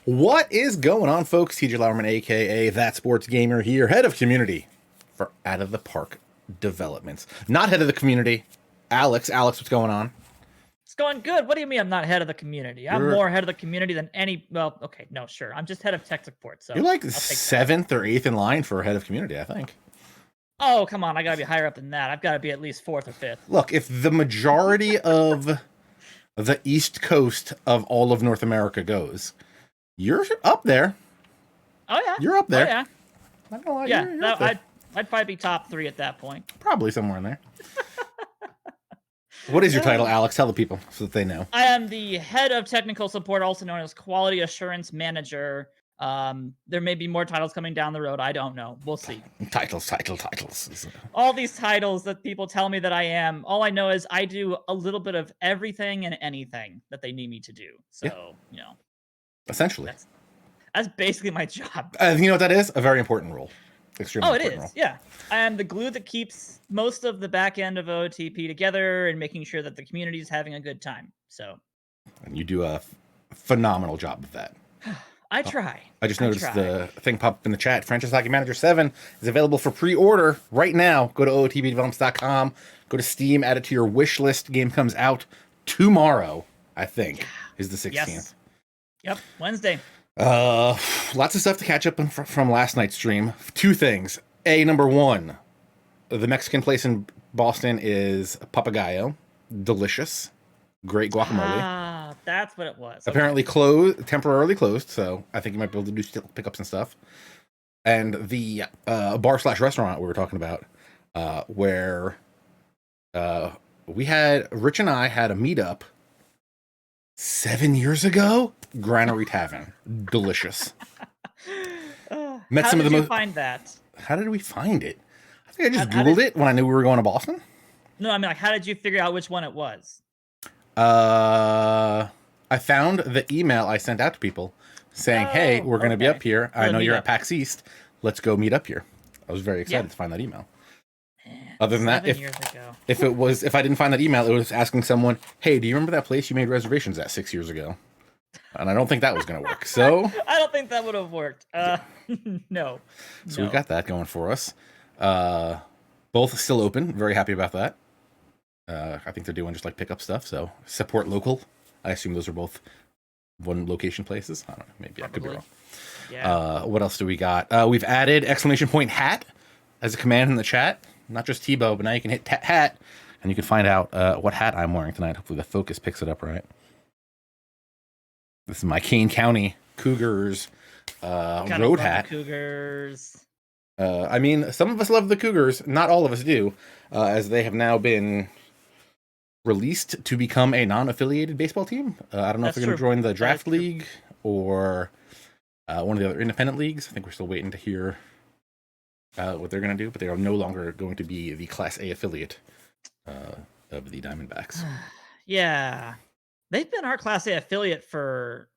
What is going on, folks? TJ Lauerman, aka That Sports Gamer here, head of community for Out of the Park Developments. Not head of the community, Alex. Alex, what's going on? It's going good. What do you mean I'm not head of the community? I'm more head of the community than any. Well, okay, no, sure. I'm just head of tech support. So you're like seventh or eighth in line for head of community, I think. Oh, come on. I got to be higher up than that. I've got to be at least fourth or fifth. Look, if the majority of the East Coast of all of North America goes, you're up there. Oh, yeah. You're up there. Oh, yeah. I don't know why yeah, you're up there. I'd probably be top 3 at that point. Probably somewhere in there. What is your title, Alex? Tell the people so that they know. I am the head of technical support, also known as quality assurance manager. There may be more titles coming down the road. I don't know. We'll see. Titles. All these titles that people tell me that I am, all I know is I do a little bit of everything and anything that they need me to do. So, essentially. That's basically my job. You know what that is? A very important role. Extremely important role. Yeah. I am the glue that keeps most of the back end of OOTP together and making sure that the community is having a good time. So. And you do a phenomenal job of that. I try. I just noticed the thing pop up in the chat. Franchise Hockey Manager 7 is available for pre-order right now. Go to ootpdevelopments.com. Go to Steam. Add it to your wish list. Game comes out tomorrow, I think, is the 16th. Yes. Yep, Wednesday. Lots of stuff to catch up on from last night's stream. 2 things. Number 1, the Mexican place in Boston is Papagayo. Delicious. Great guacamole. Ah, that's what it was. Apparently temporarily closed, so I think you might be able to do still pickups and stuff. And the bar/restaurant we were talking about, where Rich and I had a meetup 7 years ago. Granary Tavern, delicious. Met some of the most. Find that? How did we find it? I think I just Googled it when I knew we were going to Boston. No, I mean, like, how did you figure out which one it was? I found the email I sent out to people saying, "Hey, we're going to be up here. I know you're at PAX East. Let's go meet up here." I was very excited to find that email. Other than that, if I didn't find that email, it was asking someone, "Hey, do you remember that place you made reservations at 6 years ago?" And I don't think that was going to work. So I don't think that would have worked. No. So we got that going for us. Both still open. Very happy about that. I think they're doing just like pickup stuff. So support local. I assume those are both one location places. I don't know. Maybe I could be wrong. Yeah. What else do we got? We've added ! hat as a command in the chat. Not just Tebow, but now you can hit hat and you can find out what hat I'm wearing tonight. Hopefully the focus picks it up right. This is my Kane County Cougars road hat. Cougars. I mean, some of us love the Cougars. Not all of us do, as they have now been released to become a non-affiliated baseball team. I don't know if they're going to join the draft league or one of the other independent leagues. I think we're still waiting to hear what they're going to do, but they are no longer going to be the Class A affiliate of the Diamondbacks. Yeah. They've been our Class A affiliate for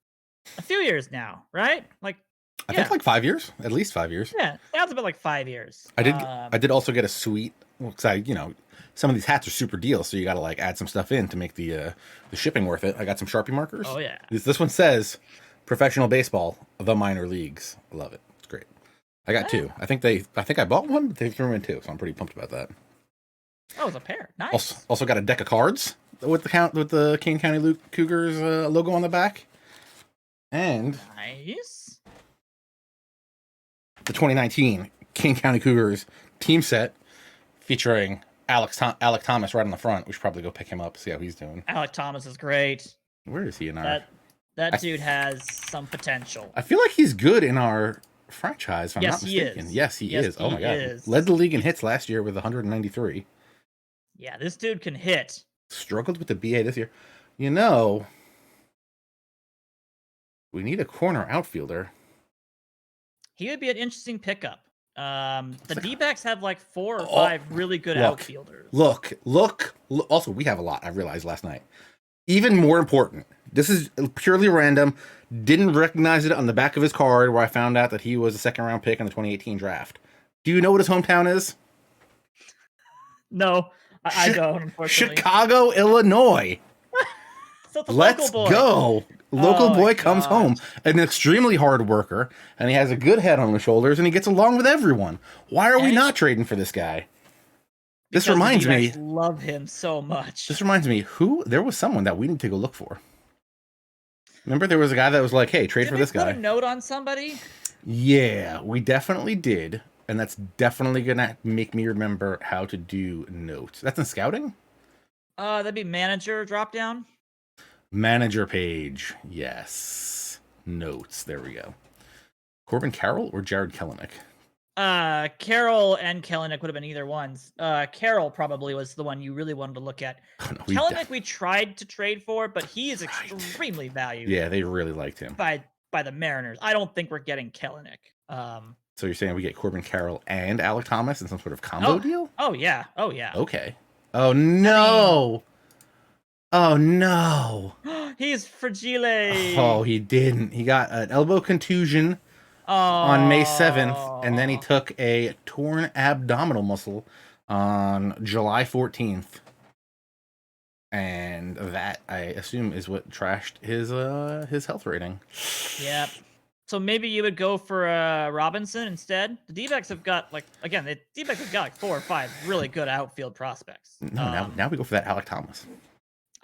a few years now, right? Like, I think like 5 years, at least 5 years. Yeah, that's about like 5 years. I did also get a suite because some of these hats are super deals, so you got to like add some stuff in to make the shipping worth it. I got some Sharpie markers. Oh yeah. This one says professional baseball, the minor leagues. I love it. It's great. I got 2. I think I bought one, but they threw in 2, so I'm pretty pumped about that. Oh, it's a pair. Nice. Also got a deck of cards with the Kane County Cougars logo on the back, and nice. The 2019 Kane County Cougars team set featuring Alec Thomas right on the front. We should probably go pick him up, see how he's doing. Alec Thomas is great. Where is he in our? That dude has some potential. I feel like he's good in our franchise, if I'm not mistaken. Yes, he is. Oh my god. Led the league in hits last year with 193. Yeah, this dude can hit. Struggled with the BA this year. We need a corner outfielder. He would be an interesting pickup. The D-backs have like 4 or 5 really good outfielders. Look. Also, we have a lot, I realized last night. Even more important, this is purely random. Didn't recognize it on the back of his card where I found out that he was a second-round pick in the 2018 draft. Do you know what his hometown is? No, I don't, unfortunately. Chicago, Illinois. So Let's go. Local Oh my boy comes home, gosh. an extremely hard worker, and he has a good head on his shoulders, and he gets along with everyone. Why are we not trading for this guy? This Because reminds the me. D-backs love him so much. This reminds me. There was someone that we need to go look for. Remember, there was a guy that was like, "Hey, trade for this guy." Did we put a note on somebody? Yeah, we definitely did, and that's definitely gonna make me remember how to do notes. That's in scouting. That'd be manager drop down. Manager page, yes. Notes. There we go. Corbin Carroll or Jared Kelenic? Carroll and Kelenic would have been either ones. Carroll probably was the one you really wanted to look at. Oh, no, Kelenic we tried to trade for, but he is extremely valued. Yeah, they really liked him. By the Mariners. I don't think we're getting Kelenic. So you're saying we get Corbin Carroll and Alec Thomas in some sort of combo deal? Oh yeah. Oh yeah. Okay. Oh no. Oh no. He's fragile. Oh, he didn't. He got an elbow contusion on May 7th, and then he took a torn abdominal muscle on July 14th. And that, I assume, is what trashed his health rating. Yep. So maybe you would go for Robinson instead. The D-backs have got the D-backs have got like 4 or 5 really good outfield prospects. No, now we go for that Alec Thomas.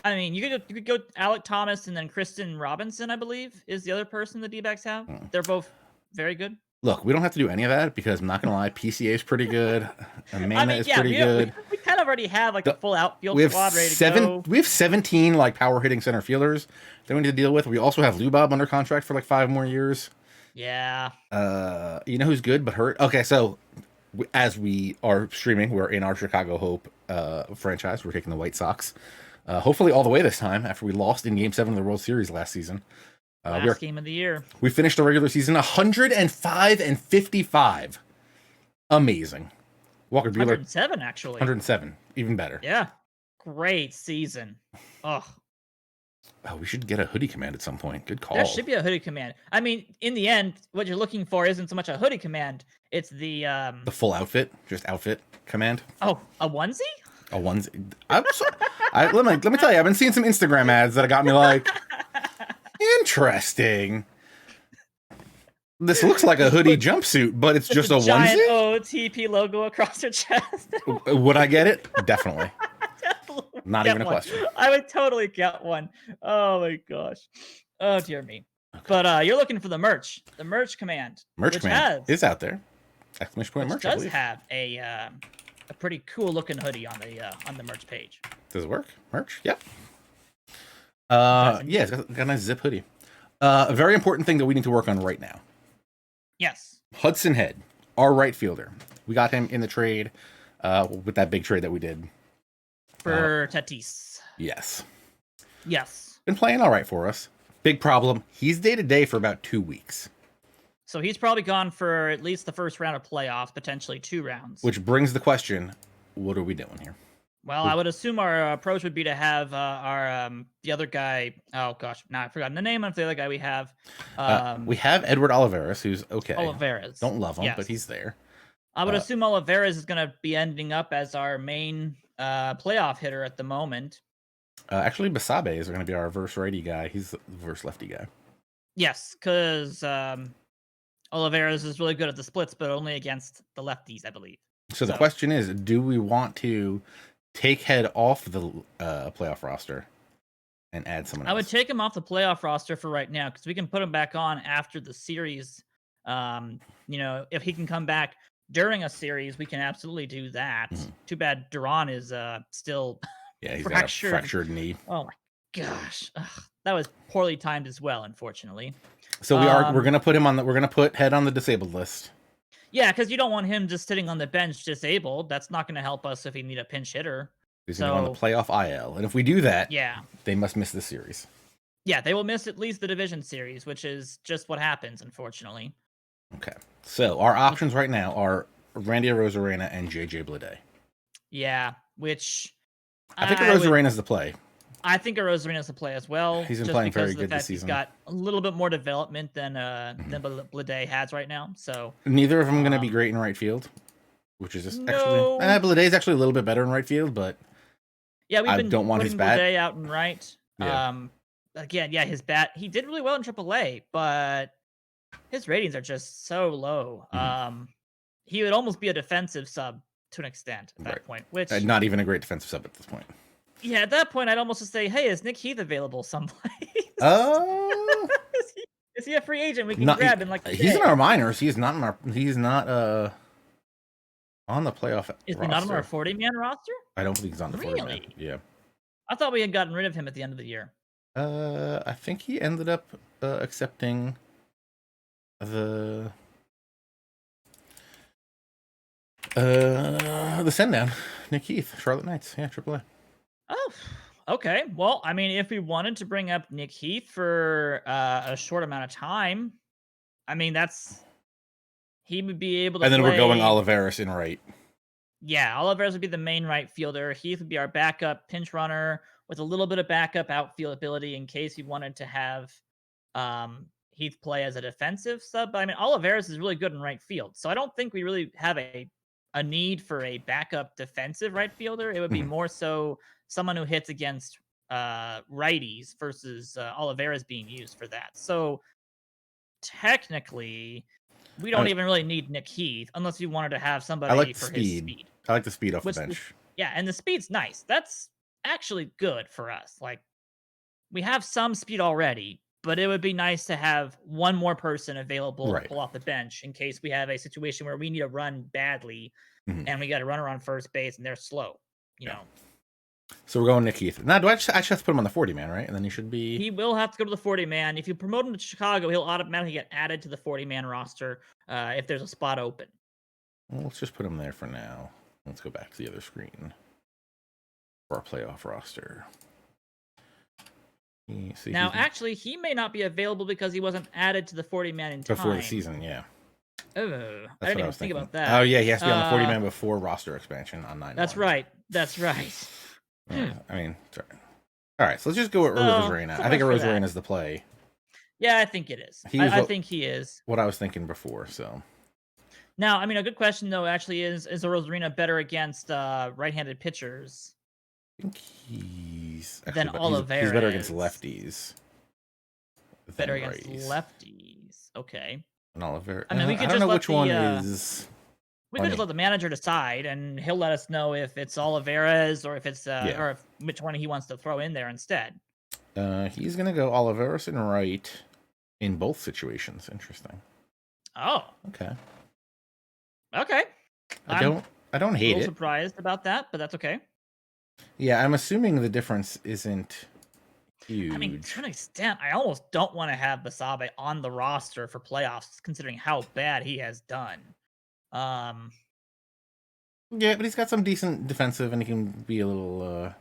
I mean, you could go Alec Thomas and then Kristen Robinson, I believe, is the other person the D-backs have. They're both very good. Look, we don't have to do any of that because I'm not gonna lie, PCA is pretty good. Amanda is pretty good. We kind of already have like the full outfield squad ready to go. We have 17 like power hitting center fielders that we need to deal with. We also have Lubab under contract for like 5 more years. Yeah. You know who's good but hurt? Okay, so as we are streaming, we're in our Chicago Hope franchise. We're taking the White Sox. Hopefully all the way this time after we lost in Game 7 of the World Series last season. Last game of the year. We finished the regular season 105-55. Amazing. Walker Buehler. 107, actually. 107. Even better. Yeah. Great season. Oh, we should get a hoodie command at some point. Good call. There should be a hoodie command. I mean, in the end, what you're looking for isn't so much a hoodie command. It's the full outfit. Just outfit command. Oh, a onesie? A onesie. Let me tell you, I've been seeing some Instagram ads that got me like... Interesting. This looks like a hoodie jumpsuit, but it's just a giant onesie? OOTP logo across your chest. Would I get it? Definitely. Not even a question. I would totally get one. Oh my gosh. Oh dear me. Okay. But you're looking for the merch. The merch command. Merch command is out there. Exclamation point merch. Does have a pretty cool looking hoodie on the merch page. Does it work? Merch? Yep. Yeah, it's got a nice zip hoodie. A very important thing that we need to work on right now. Yes. Hudson Head, our right fielder. We got him in the trade with that big trade that we did. For Tatis. Yes. Yes. Been playing all right for us. Big problem. He's day-to-day for about 2 weeks. So he's probably gone for at least the first round of playoffs, potentially 2 rounds. Which brings the question, what are we doing here? Well, I would assume our approach would be to have the other guy. Oh gosh, now I've forgotten the name of the other guy we have. We have Edward Olivares, who's okay. Olivares. Don't love him, but he's there. I would assume Olivares is going to be ending up as our main playoff hitter at the moment. Actually, Basabe is going to be our verse righty guy. He's the verse lefty guy. Yes, because Olivares is really good at the splits, but only against the lefties, I believe. So the question is, do we want to take Head off the playoff roster and add someone else? I would take him off the playoff roster for right now because we can put him back on after the series. If he can come back during a series, we can absolutely do that. Mm-hmm. Too bad Duran is still he's got a fractured knee. Oh my gosh, that was poorly timed as well, unfortunately. So we're gonna put Head on the disabled list. Yeah, because you don't want him just sitting on the bench disabled. That's not going to help us if we need a pinch hitter. He's going to go on the playoff IL. And if we do that, yeah, they must miss the series. Yeah, they will miss at least the division series, which is just what happens, unfortunately. Okay. So our options right now are Randy Arozarena and JJ Bleday. Yeah, which... I think Arozarena's the play. I think Arozarena's the play as well. He's been playing very good this season. He's got a little bit more development than Bleday has right now. So neither of them are going to be great in right field, which is just Bleday's actually a little bit better in right field, but yeah, don't want his bat Bleday out in right. Yeah. again, yeah, his bat, he did really well in AAA, but his ratings are just so low. He would almost be a defensive sub to an extent at that point, which not even a great defensive sub at this point. Yeah, at that point, I'd almost just say, "Hey, is Nick Heath available someplace?" Is he a free agent we can grab in like? He's in our minors. He's not in our. He's not on the playoff. Is he not on our 40-man roster? I don't think he's on the 40-man. Yeah. I thought we had gotten rid of him at the end of the year. I think he ended up accepting the send down. Nick Heath, Charlotte Knights, yeah, AAA. Oh, okay. Well, I mean, if we wanted to bring up Nick Heath for a short amount of time, I mean, he would be able to. And then we're going Oliveras in right. Yeah, Oliveras would be the main right fielder. Heath would be our backup pinch runner with a little bit of backup outfield ability in case we wanted to have Heath play as a defensive sub. But I mean, Oliveras is really good in right field, so I don't think we really have a need for a backup defensive right fielder. It would be more so someone who hits against righties versus Oliveras being used for that. So technically, we don't even really need Nick Heath unless you wanted to have somebody for his speed. I like the speed off the bench. Yeah, and the speed's nice. That's actually good for us. Like, we have some speed already, but it would be nice to have one more person available to pull off the bench in case we have a situation where we need to run badly and we got a runner on first base and they're slow, you know. So we're going Nick Heath. Now, do I actually have to put him on the 40-man, right? And then he should be... He will have to go to the 40-man. If you promote him to Chicago, he'll automatically get added to the 40-man roster if there's a spot open. Well, let's just put him there for now. Let's go back to the other screen for our playoff roster. Now, actually, he may not be available because he wasn't added to the 40-man in time. Before the season, yeah. Oh, I didn't even think about that. Oh, yeah, he has to be on the 40-man before roster expansion on 9. That's right. That's right. I mean, sorry. All right, so let's just go with Rosarena. I think Rosarena is the play. Yeah, I think it is. I think he is. What I was thinking before, so. Now, I mean, a good question, though, actually is Rosarena better against right-handed pitchers? I think he's than Oliveras. He's better against lefties. Better against lefties. Okay. And Oliveras. I mean, we could just let which one is. We could just let the manager decide, and he'll let us know if it's Oliveras or if it's or which one he wants to throw in there instead. He's gonna go Oliveras and right in both situations. Interesting. Oh. Okay. Okay. I don't hate it. A little surprised about that, but that's okay. Yeah, I'm assuming the difference isn't huge. I mean, to an extent, I almost don't want to have Basabe on the roster for playoffs, considering how bad he has done. Yeah, but he's got some decent defensive, and he can be a little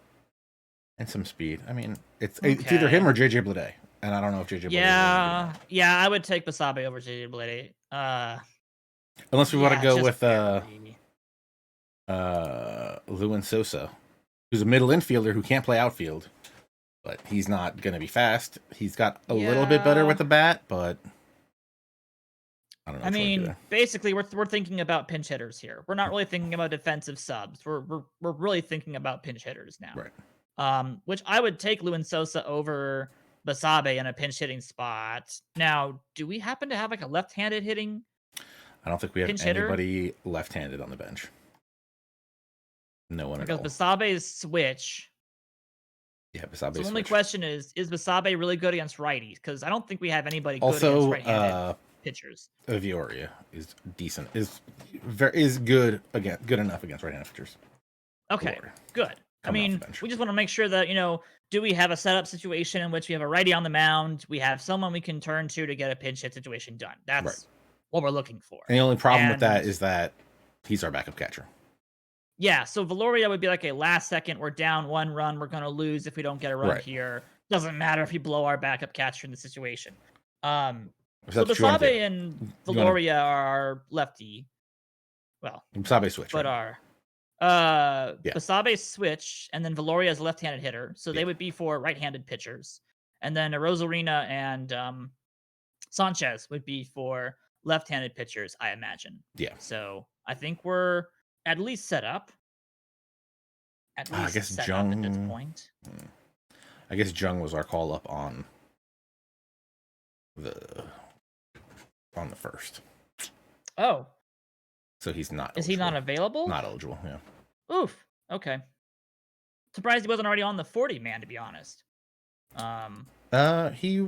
and some speed. I mean, it's either him or JJ Bleday, and I don't know if JJ Bleday. Yeah, I would take Basabe over JJ Bleday. Unless we want to go with Lewin Sosa, who's a middle infielder who can't play outfield, but he's not going to be fast. He's got a little bit better with the bat, but I don't know. I mean, basically, we're thinking about pinch hitters here. We're not really thinking about defensive subs. We're really thinking about pinch hitters now. Right. Which I would take Lewin Sosa over Basabe in a pinch hitting spot. Now, do we happen to have like a left-handed hitting? I don't think we have anybody left-handed on the bench. No one at all. Because Basabe's switch. Yeah, Basabe's switch. The only question is Basabe really good against righties? Because I don't think we have anybody good against right-handed pitchers. Vioria is decent. Is good enough against right-handed pitchers. Okay, good. I mean, we just want to make sure that, do we have a setup situation in which we have a righty on the mound? We have someone we can turn to get a pinch hit situation done. That's what we're looking for. And the only problem with that is that he's our backup catcher. Yeah, so Valoria would be like a last second, we're down 1 run, we're going to lose if we don't get a run here. Doesn't matter if you blow our backup catcher in the situation. So Basabe and Valoria are lefty. Well, Basabe switch. But Basabe switch, and then Valoria is a left-handed hitter, so they would be for right-handed pitchers. And then Rosarena and Sanchez would be for left-handed pitchers, I imagine. Yeah. So I think we're at least set up. I guess Jung at this point. I guess Jung was our call up on the first. Oh. So he's not. Is he not available? Not eligible. Yeah. Oof. Okay. Surprised he wasn't already on the 40 man, to be honest. He.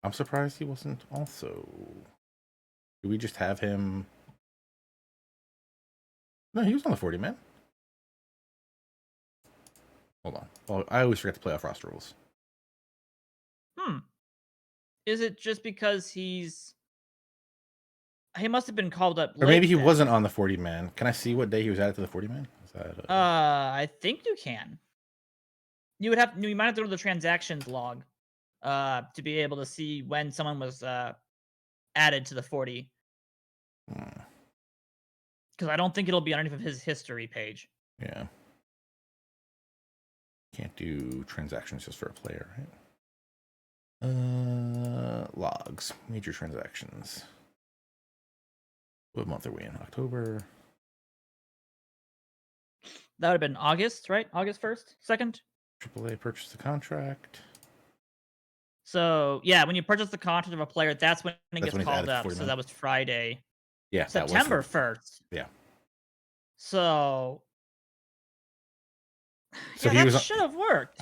I'm surprised he wasn't also. Do we just have him? No, he was on the 40 man. Hold on. Oh, I always forget the playoff roster rules. Is it just because he must have been called up late? Or maybe he wasn't on the 40 man. Can I see what day he was added to the 40 man? Is that, I think you can. You might have to go to the transactions log to be able to see when someone was added to the 40. Because I don't think it'll be underneath of his history page. Yeah. Can't do transactions just for a player, right? Logs, major transactions. What month are we in? October. That would have been August, right? August 1st, 2nd. AAA purchased the contract. So yeah, when you purchase the contract of a player, that's when it gets called up. So that was Friday. Yeah, September 1st. Yeah. So yeah, that should have worked.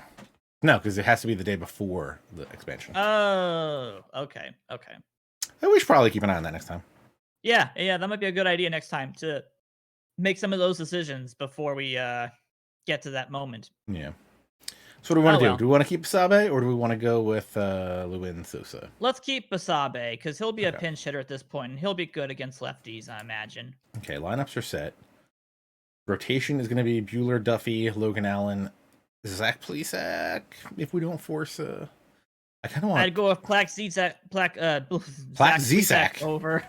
No, because it has to be the day before the expansion. Oh, okay. We should probably keep an eye on that next time. Yeah, that might be a good idea next time to make some of those decisions before we get to that moment. Yeah. So what do we want to do? Do we want to keep Basabe or do we want to go with Lewin Sosa? Let's keep Basabe because he'll be a pinch hitter at this point, and he'll be good against lefties, I imagine. Okay, lineups are set. Rotation is going to be Buehler, Duffy, Logan Allen, Zach Plesac. If we don't force I kind of want. I'd go with Plaque Zizak over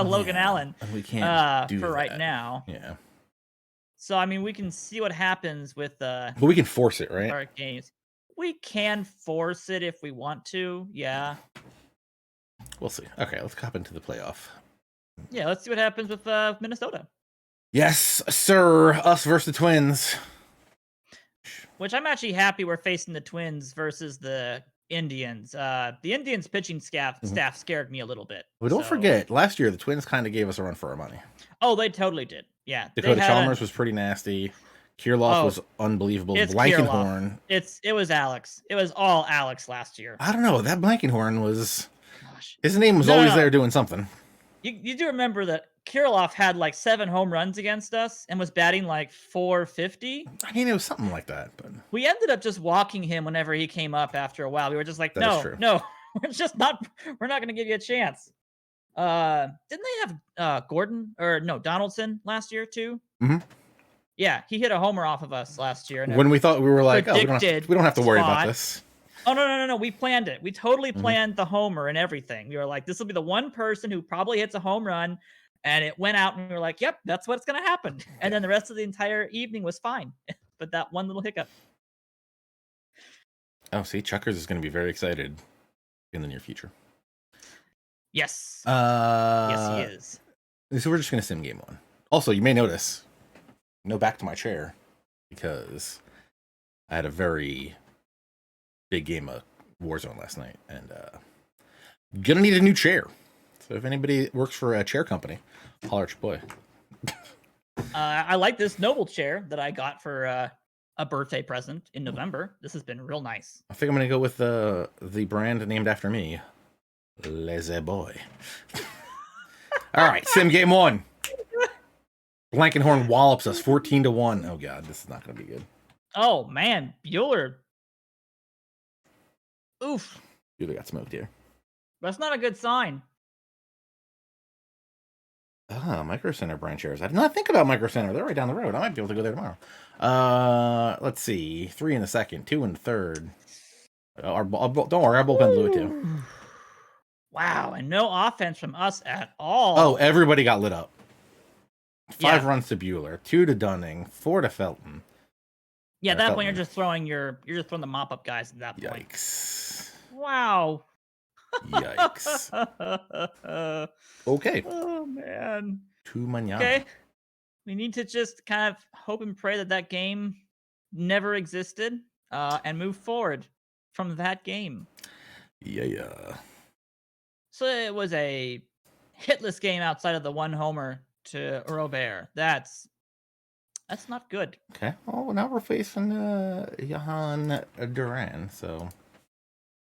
Logan Allen. And we can't do for that right now. Yeah. So I mean, we can see what happens with But we can force it, right? Our games. We can force it if we want to. Yeah. We'll see. Okay, let's hop into the playoff. Yeah, let's see what happens with Minnesota. Yes, sir. Us versus the Twins. Which I'm actually happy we're facing the Twins versus the Indians. The Indians pitching staff scared me a little bit. Well, don't forget, last year the Twins kind of gave us a run for our money. Oh, they totally did. Yeah. Dakota Chalmers was pretty nasty. Kirilloff was unbelievable. Blankenhorn. It was Alex. It was all Alex last year. I don't know. That Blankenhorn was... His name was always there doing something. You do remember that Kirilloff had like 7 home runs against us and was batting like 450. I mean, it was something like that. But we ended up just walking him whenever he came up after a while. We were just like, no, we're not going to give you a chance. Didn't they have Gordon or no Donaldson last year too? Mm-hmm. Yeah, he hit a homer off of us last year. When we thought we were like, we don't have to worry about this. Oh, no. We planned it. We totally planned the homer and everything. We were like, this will be the one person who probably hits a home run. And it went out and we were like, yep, that's what's going to happen. And then the rest of the entire evening was fine. But that one little hiccup. Oh, see, Chuckers is going to be very excited in the near future. Yes. Yes, he is. So we're just going to sim game 1. Also, you may notice, no back to my chair because I had a very big game of Warzone last night and gonna need a new chair. So if anybody works for a chair company, holler at your boy. I like this Noble chair that I got for a birthday present in November. This has been real nice. I think I'm gonna go with the brand named after me, Lazy Boy. All right, sim game 1. Blankenhorn wallops us 14-1. Oh god, this is not gonna be good. Oh man, Buehler. Oof. Buehler got smoked here. That's not a good sign. Micro Center brand chairs. I did not think about Micro Center. They're right down the road. I might be able to go there tomorrow. Let's see. 3 in the second, 2 in the third. Don't worry, our bullpen blew it too. Wow, and no offense from us at all. Oh, everybody got lit up. 5 runs to Buehler, 2 to Dunning, 4 to Felton. Yeah, at that point you're just throwing the mop up guys at that point. Yikes. Wow. Yikes. Okay. Oh man. Too mañana. Okay. We need to just kind of hope and pray that game never existed and move forward from that game. Yeah. So it was a hitless game outside of the one homer to Robert. That's not good. Okay. Oh, now we're facing Johan Duran. So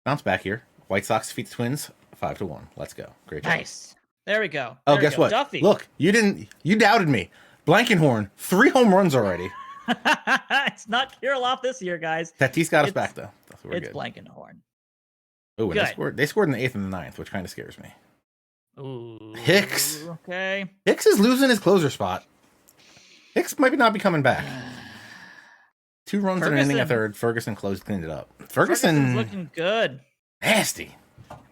bounce back here. White Sox defeat the Twins 5-1. Let's go. Great job. Nice. There we go. Oh, guess what? Duffy. Look, you doubted me. Blankenhorn, 3 home runs already. It's not Kirilloff this year, guys. Tatis got us back though. It's Blankenhorn. Oh, and they scored in the 8th and the 9th, which kind of scares me. Ooh. Hicks. Okay. Hicks is losing his closer spot. Hicks might not be coming back. 2 runs in an inning, a third. Ferguson cleaned it up. Ferguson's looking good. Nasty.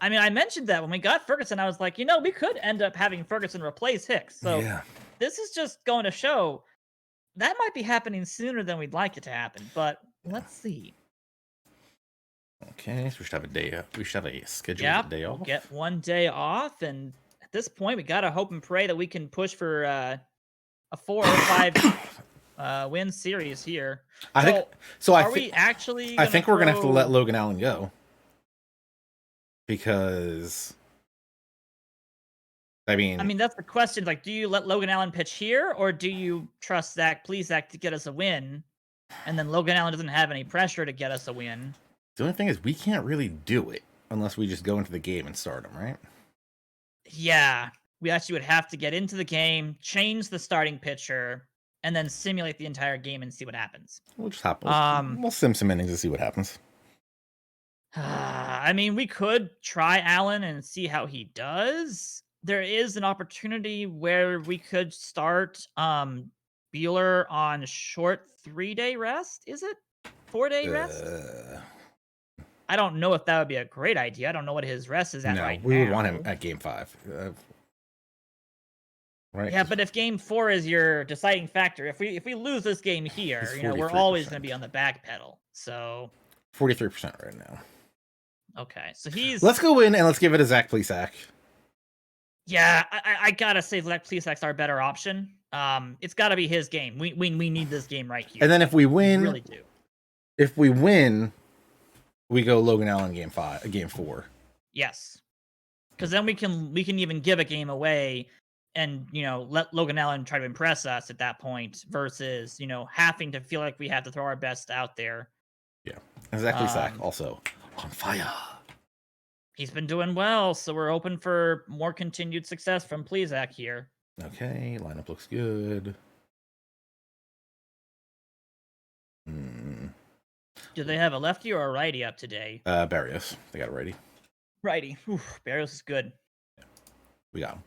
I mean, I mentioned that when we got Ferguson, I was like, we could end up having Ferguson replace Hicks. So this is just going to show that might be happening sooner than we'd like it to happen. But let's see. Okay, so we should have a day. We should have a scheduled day off. We'll get 1 day off, and at this point, we gotta hope and pray that we can push for a 4 or 5 win series here. I think we're gonna have to let Logan Allen go because I mean that's the question. Like, do you let Logan Allen pitch here, or do you trust Zach Plesac to get us a win, and then Logan Allen doesn't have any pressure to get us a win? The only thing is we can't really do it unless we just go into the game and start him, right? Yeah, we actually would have to get into the game, change the starting pitcher, and then simulate the entire game and see what happens. We'll just we'll sim some innings and see what happens. I mean, we could try Allen and see how he does. There is an opportunity where we could start Bueller on short 3-day rest. Is it 4-day rest? I don't know if that would be a great idea. I don't know what his rest is at right now. We would want him at game 5. Right? Yeah, but if game 4 is your deciding factor, if we lose this game here, we're always going to be on the back pedal. So 43% right now. Okay, so he's. Let's go in and let's give it a Zach Plesac. Yeah, I gotta say Zach Plesac's our better option. It's got to be his game. We need this game right here. And then if we win, we really do. If we win, we go Logan Allen game 4. Yes, because then we can even give a game away, and let Logan Allen try to impress us at that point versus having to feel like we have to throw our best out there. Yeah, and Zach Plesac also on fire. He's been doing well, so we're hoping for more continued success from Plesac here. Okay, lineup looks good. Do they have a lefty or a righty up today? Barrios. They got a righty. Righty. Oof, Barrios is good. Yeah. We got him.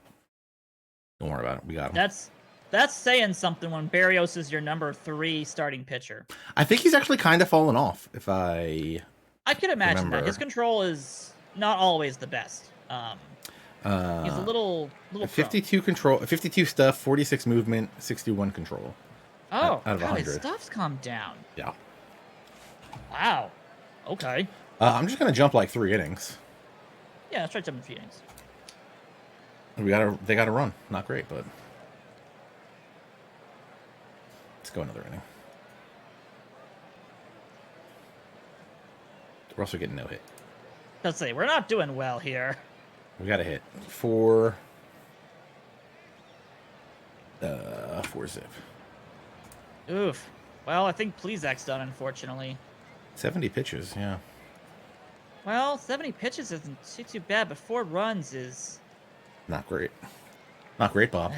Don't worry about it. We got him. That's saying something when Barrios is your number 3 starting pitcher. I think he's actually kind of fallen off. If I could imagine that his control is not always the best. He's a little 52 control, 52 stuff, 46 movement, 61 control. Oh, out of 100. His stuff's calmed down. Yeah. Wow. Okay. I'm just gonna jump like 3 innings. Yeah, let's try jumping 3 innings. They gotta run. Not great, but let's go another inning. We're also getting no hit. Let's see. We're not doing well here. We got a hit. 4 zip. Oof. Well, I think Plesac's done, unfortunately. 70 pitches, yeah. Well, 70 pitches isn't too bad, but 4 runs is... Not great. Not great, Bob.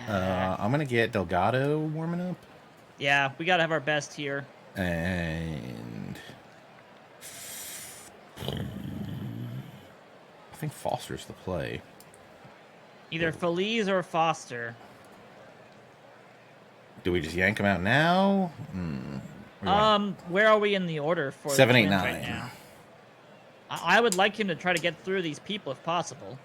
I'm going to get Delgado warming up. Yeah, we got to have our best here. And... I think Foster's the play. Either Feliz or Foster. Do we just yank him out now? Where are we in the order for 7, 8, 9 right now? I would like him to try to get through these people if possible.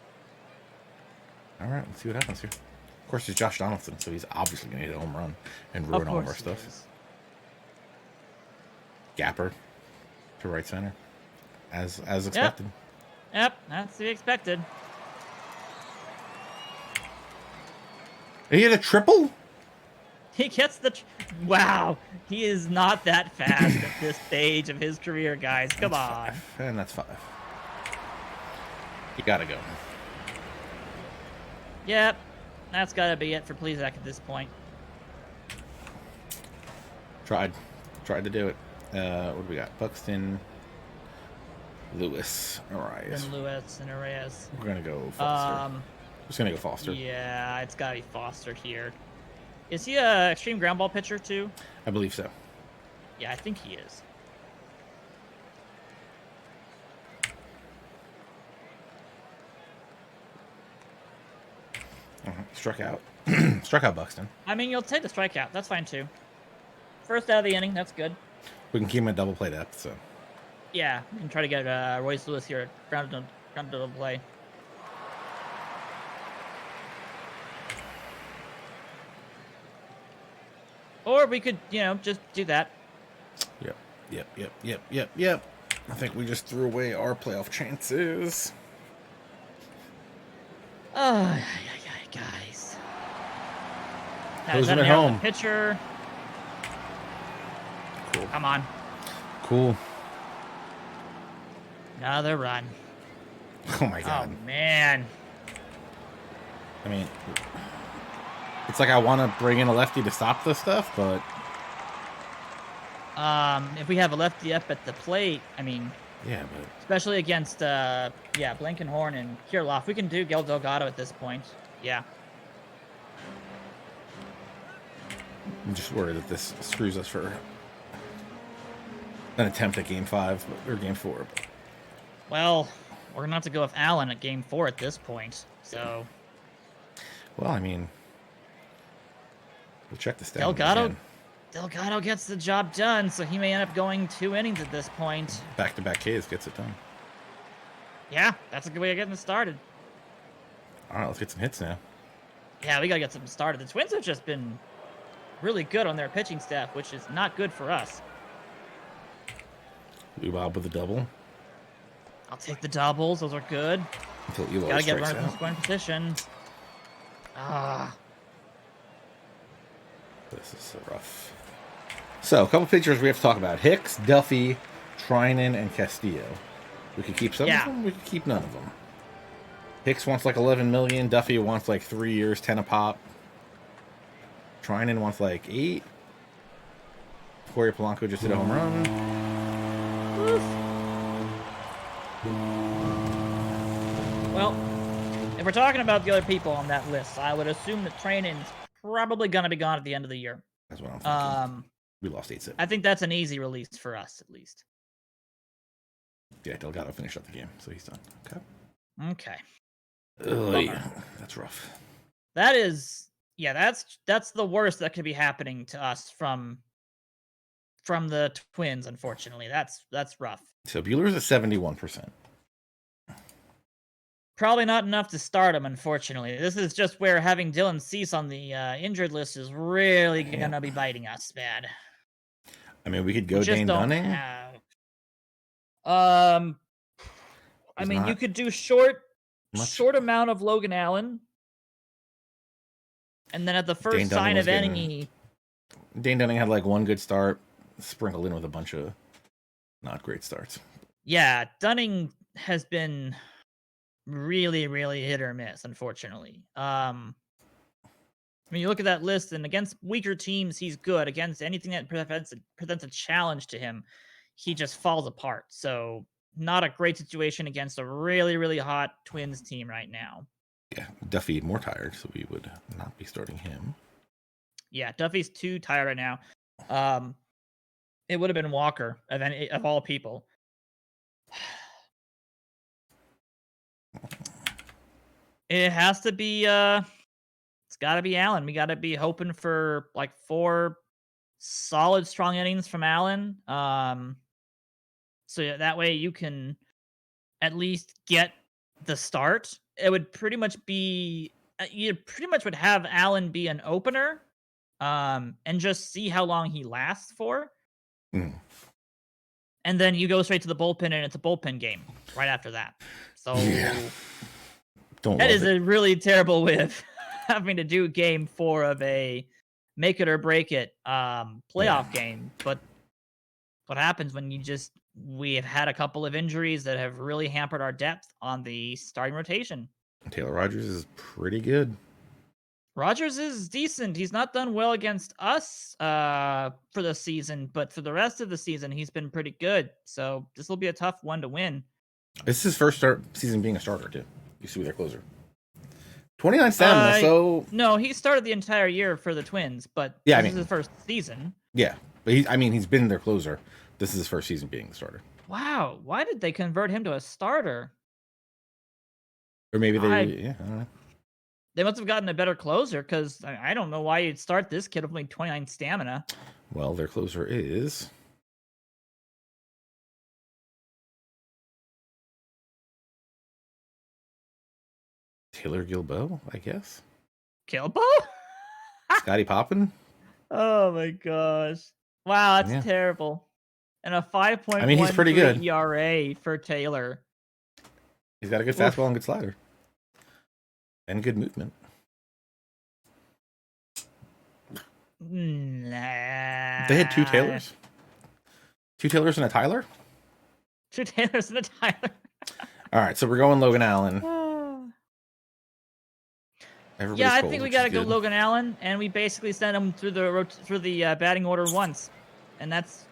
All right, let's see what happens here. Of course, it's Josh Donaldson, so he's obviously going to hit a home run and ruin all of our stuff. Gapper to right center, as expected. Yep, that's to be expected. He hit a triple? He gets the... Wow. He is not that fast at this stage of his career, guys. Come on. 5. And that's 5. You gotta go. Yep. That's gotta be it for Plezak at this point. Tried to do it. What do we got? Buxton, Lewis, Arias. And Lewis and Arias. We're gonna go Foster. Just gonna go Foster. Yeah, it's gotta be Foster here. Is he a extreme ground ball pitcher too? I believe so. Yeah, I think he is. Struck out. Struck out Buxton. I mean, you'll take the strikeout. That's fine too. First out of the inning. That's good. We can keep him at double play depth, so. Yeah, we can try to get Royce Lewis here at grounded double play. Or we could, just do that. Yep. I think we just threw away our playoff chances. Oh, guys. Closing it home. Pitcher. Cool. Come on. Cool. Another run. Oh my god. Oh man. I mean, it's like I want to bring in a lefty to stop this stuff, but if we have a lefty up at the plate, I mean, yeah, but especially against Blankenhorn and Kirilloff, we can do Gil Delgado at this point. Yeah. I'm just worried that this screws us for an attempt at Game 5 or Game 4. Well, we're gonna have to go with Allen at Game 4 at this point. So. Well, I mean, we'll check the stats. Delgado gets the job done, so he may end up going 2 innings at this point. Back-to-back Ks gets it done. Yeah, that's a good way of getting it started. All right, let's get some hits now. Yeah, we gotta get something started. The Twins have just been really good on their pitching staff, which is not good for us. Bob with a double. I'll take the doubles. Those are good. Until Eloy gotta get strikes runners in out. scoring position. This is rough. So, a couple pitchers we have to talk about. Hicks, Duffy, Trinan, and Castillo. We could keep some of them, we could keep none of them. Hicks wants like 11 million. Duffy wants like 3 years, 10 a pop. Trinan wants like 8. Corey Polanco just hit a home run. Well, if we're talking about the other people on that list, I would assume that Training's probably going to be gone at the end of the year. That's what I'm thinking. We lost 8-7. I think that's an easy release for us, at least. Yeah, Delgado finished up the game, so he's done. Okay. Yeah, that's rough. That is, that's the worst that could be happening to us from the Twins. Unfortunately, that's rough. So Bueller's at 71%. Probably not enough to start him, unfortunately. This is just where having Dylan Cease on the injured list is really gonna be biting us bad. I mean, we could go Dane Dunning. I mean, you could do short amount of Logan Allen, and then at the first sign of any, Dane Dunning had like one good start, sprinkled in with a bunch of not great starts. Yeah, Dunning has been really, really hit or miss, unfortunately. I mean, you look at that list, and against weaker teams, he's good. Against anything that presents a challenge to him, he just falls apart. So, not a great situation against a really, really hot Twins team right now. Yeah, Duffy more tired, so we would not be starting him. Yeah, Duffy's too tired right now. It would have been Walker of all people. It has to be it's got to be Allen. We got to be hoping for like 4 solid strong innings from Allen. So that way you can at least get the start. It would pretty much be you pretty much would have Allen be an opener and just see how long he lasts for. And then you go straight to the bullpen, and it's a bullpen game right after that. So that is a really terrible way of having to do Game 4 of a make it or break it playoff game. But what happens when we have had a couple of injuries that have really hampered our depth on the starting rotation? Taylor Rogers is pretty good. Rogers is decent. He's not done well against us for the season, but for the rest of the season, he's been pretty good. So this will be a tough one to win. This is his first season being a starter, too. Used to be their closer. 29 stamina, so... No, he started the entire year for the Twins, but this is his first season. Yeah, but he's been their closer. This is his first season being the starter. Wow, why did they convert him to a starter? Or maybe I don't know. They must have gotten a better closer, because I don't know why you'd start this kid with only 29 stamina. Well, their closer is... Taylor Gilbo, I guess. Gilbo? Scotty Poppin? Oh my gosh. Wow, that's terrible. And a 5.1 he's pretty good. ERA for Taylor. He's got a good fastball and good slider. And good movement. Nah. They had 2 Taylors? 2 Taylors and a Tyler? 2 Taylors and a Tyler. All right, so we're going Logan Allen. Yeah, I think we got to go Logan Allen, and we basically send him through the batting order once. And that's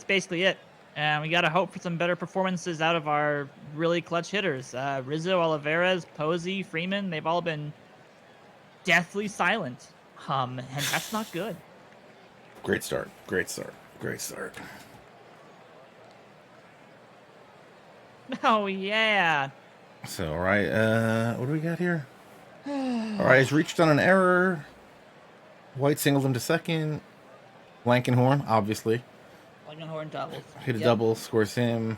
basically it. And we got to hope for some better performances out of our really clutch hitters. Rizzo, Olivares, Posey, Freeman, they've all been deathly silent. And that's not good. Great start. Great start. Great start. Oh, yeah. So, all right, what do we got here? All right, he's reached on an error. White singled him to second. Blankenhorn, obviously. Blankenhorn doubles. Hit a double, scores him.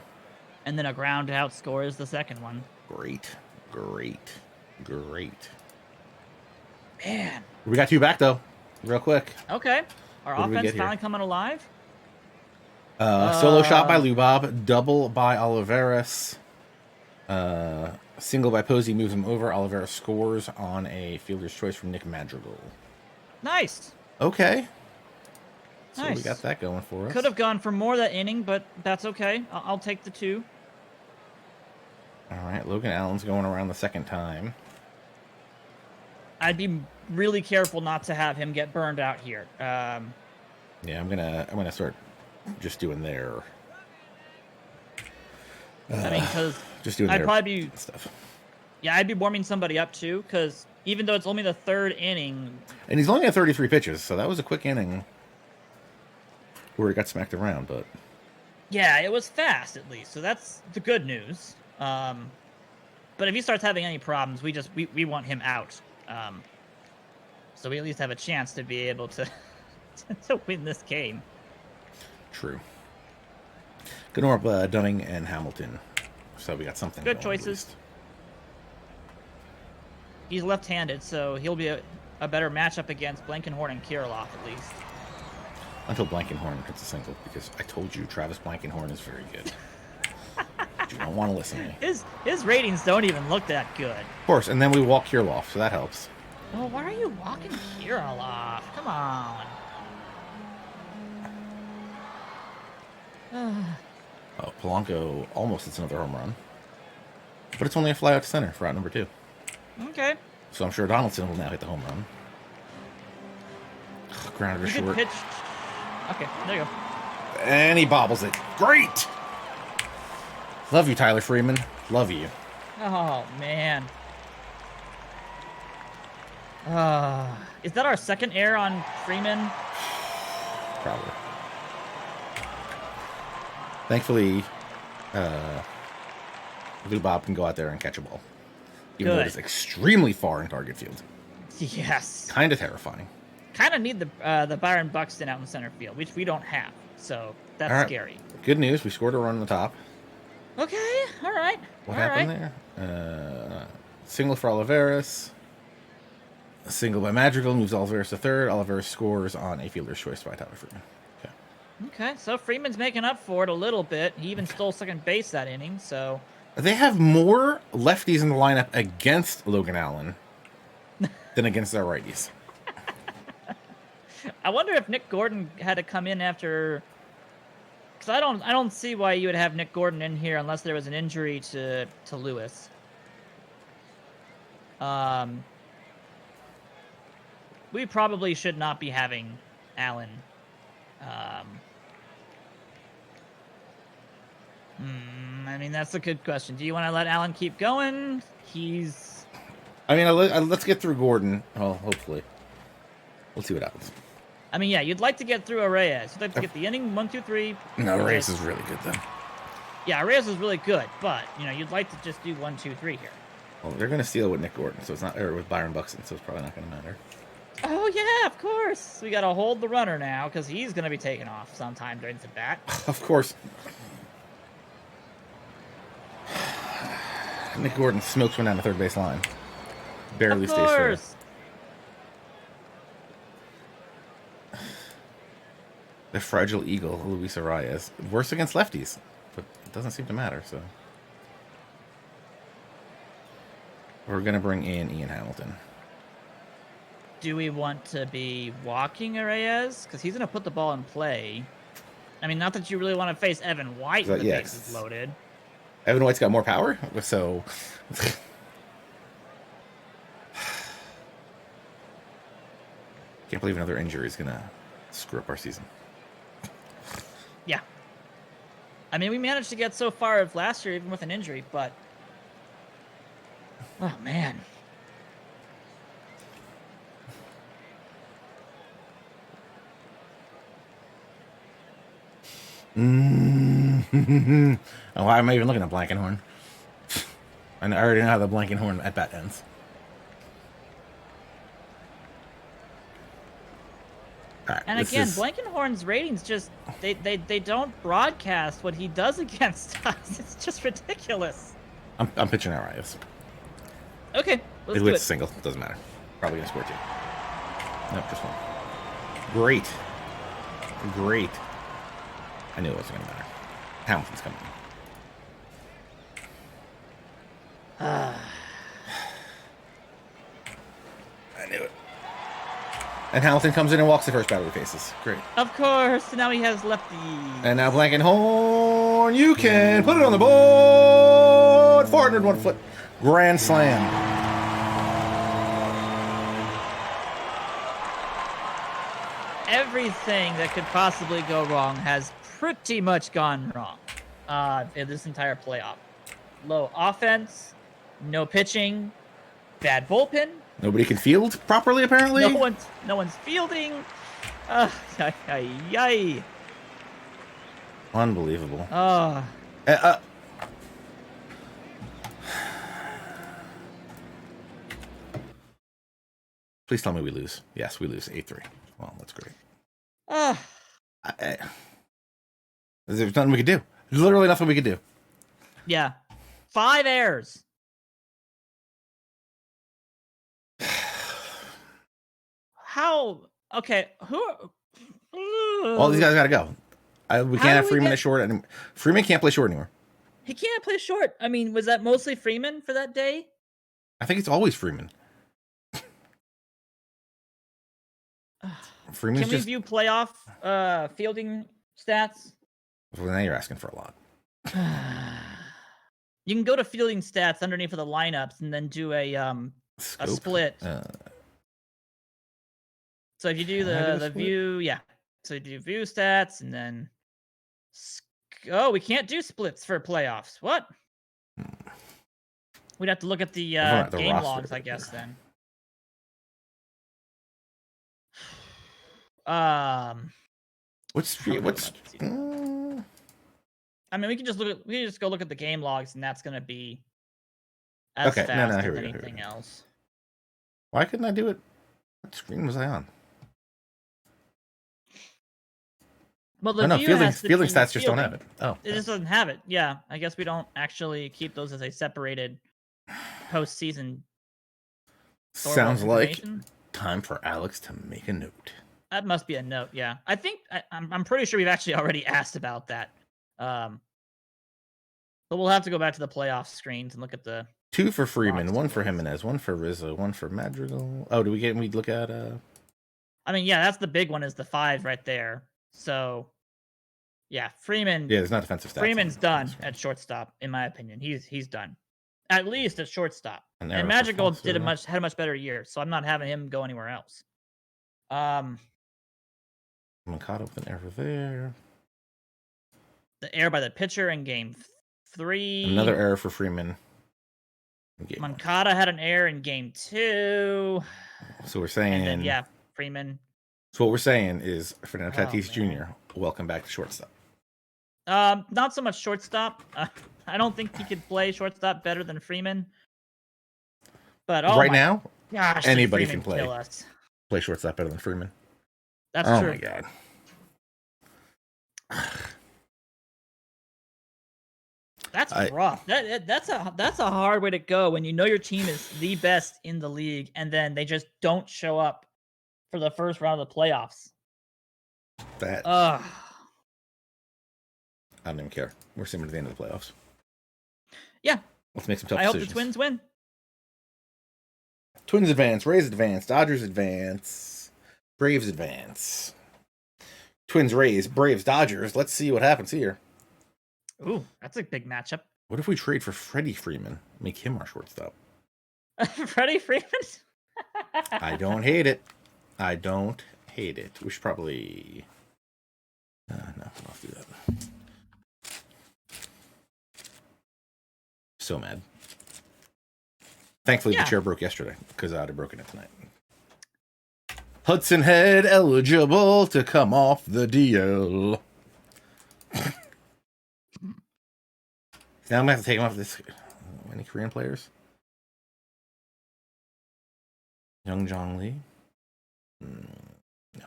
And then a ground out scores the second one. Great. Great. Great. Man. We got 2 back, though. Real quick. Okay. Our offense finally coming alive. Solo shot by Lubob. Double by Olivares. Single by Posey moves him over. Olivares scores on a fielder's choice from Nick Madrigal. Nice. Okay. So nice. We got that going for us. Could have gone for more that inning, but that's okay. I'll take the 2. All right, Logan Allen's going around the second time. I'd be really careful not to have him get burned out here. Yeah, I'm gonna start just doing their. I mean, because I'd probably be stuff. Yeah, I'd be warming somebody up too, because even though it's only the 3rd inning, and he's only at 33 pitches, so that was a quick inning where he got smacked around. But yeah, it was fast at least, so that's the good news. But if he starts having any problems, we want him out. So we at least have a chance to be able to to win this game. True. Good up Dunning and Hamilton. So we got something. Good choices. He's left-handed, so he'll be a better matchup against Blankenhorn and Kirilloff at least. Until Blankenhorn hits a single, because I told you Travis Blankenhorn is very good. You don't want to listen to me. His ratings don't even look that good. Of course, and then we walk Kirilloff, so that helps. Oh, why are you walking Kirilloff? Come on. Oh, Polanco almost hits another home run. But it's only a fly out to center for out number 2. Okay. So I'm sure Donaldson will now hit the home run. Grounded to short. Pitch. Okay, there you go. And he bobbles it. Great! Love you, Tyler Freeman. Love you. Oh, man. Is that our second error on Freeman? Probably. Thankfully, Lubob can go out there and catch a ball. Even though it is extremely far in target field. Yes. Kind of terrifying. Kind of need the Byron Buxton out in center field, which we don't have. So that's scary. Good news. We scored a run on the top. Okay. All right. What happened there? Single for Olivares. A single by Madrigal moves Olivares to third. Olivares scores on a fielder's choice by Tyler Freeman. Okay, so Freeman's making up for it a little bit. He even stole second base that inning, so... They have more lefties in the lineup against Logan Allen than against their righties. I wonder if Nick Gordon had to come in after, because I don't see why you would have Nick Gordon in here unless there was an injury to Lewis. We probably should not be having Allen. I mean, that's a good question. Do you want to let Allen keep going? He's... I mean, let's get through Gordon. Oh, hopefully. We'll see what happens. I mean, yeah, you'd like to get through Reyes. You'd like to get the inning 1, 2, 3. No, Reyes is really good, though. Yeah, Reyes is really good, but, you'd like to just do 1, 2, 3 here. Well, they're going to steal with Nick Gordon, so it's not, or with Byron Buxton, so it's probably not going to matter. Oh, yeah, of course. We got to hold the runner now, because he's going to be taken off sometime during the bat. Of course. Nick Gordon smokes one down the third base line. Barely stays fair. The fragile eagle, Luis Arias. Worse against lefties, but it doesn't seem to matter, so. We're going to bring in Ian Hamilton. Do we want to be walking Arias? Because he's going to put the ball in play. I mean, not that you really want to face Evan White when the base is loaded. Evan White's got more power, so... Can't believe another injury is going to screw up our season. Yeah. I mean, we managed to get so far of last year, even with an injury, but... Oh, man. Oh, why am I even looking at Blankenhorn? I already know how the Blankenhorn at bat ends. Right, and again, Blankenhorn's ratings just they don't broadcast what he does against us. It's just ridiculous. I'm pitching Arias. Okay, let's do do it. It's single. Doesn't matter. Probably gonna score two. Nope, just one. Great. Great. I knew it wasn't gonna matter. Hamilton's coming. I knew it. And Hamilton comes in and walks the first batter he faces. Great. Of course. Now he has lefty. And now Blankenhorn, you can put it on the board. 401 foot grand slam. Everything that could possibly go wrong has pretty much gone wrong in this entire playoff. Low offense, no pitching, bad bullpen. Nobody can field properly, apparently. No one's fielding. Yay. Unbelievable. Please tell me we lose. Yes, we lose 8-3. Well, that's great. There's nothing we could do. There's literally nothing we could do. Yeah. 5 errors. How? Okay. Who? All these guys got to go. We can't have Freeman at short anymore. Freeman can't play short anymore. He can't play short. I mean, was that mostly Freeman for that day? I think it's always Freeman. Freeman's Can we view playoff fielding stats? Well, now you're asking for a lot. You can go to fielding stats underneath of the lineups and then do a split. So if you do the view, yeah. So you do view stats and then... Oh, we can't do splits for playoffs. What? We'd have to look at the game logs, I guess, then. What's I mean, we can just go look at the game logs, and that's gonna be as fast as anything else. Why couldn't I do it? What screen was I on? Well, the fielding stats just don't have it. Oh, it just doesn't have it. Yeah, I guess we don't actually keep those as a separated postseason. Sounds like time for Alex to make a note. That must be a note. Yeah, I think I'm pretty sure we've actually already asked about that. But we'll have to go back to the playoff screens and look at the 2 for Freeman, 1 for Jimenez, 1 for Rizzo, 1 for Madrigal. Oh, we look at? I mean, yeah, that's the big one is the 5 right there. So, yeah, Freeman. Yeah, there's not defensive stats. Freeman's done at shortstop, in my opinion. He's done, at least at shortstop. And Magical had a much better year, so I'm not having him go anywhere else. Moncada with an error there. The error by the pitcher in game 3. Another error for Freeman. Moncada had an error in game 2. So we're saying, and then, yeah, Freeman. So what we're saying is Fernando Tatis Jr., welcome back to shortstop. Not so much shortstop. I don't think he could play shortstop better than Freeman. But right now, gosh, anybody can play shortstop better than Freeman. That's true. Oh my god. That's rough. That's a hard way to go when you know your team is the best in the league and then they just don't show up for the first round of the playoffs. I don't even care. We're seeing at the end of the playoffs. Yeah. Let's make some tough decisions. I hope the Twins win. Twins advance, Rays advance, Dodgers advance, Braves advance. Twins, Rays, Braves, Dodgers. Let's see what happens here. Ooh, that's a big matchup. What if we trade for Freddie Freeman? Make him our shortstop. Freddie Freeman? I don't hate it. I don't hate it. We should probably... no, I'll do that. So mad. Thankfully, the chair broke yesterday because I'd have broken it tonight. Hudson Head eligible to come off the DL. Now I'm going to have to take him off this. Any Korean players? Young Jong Lee? No.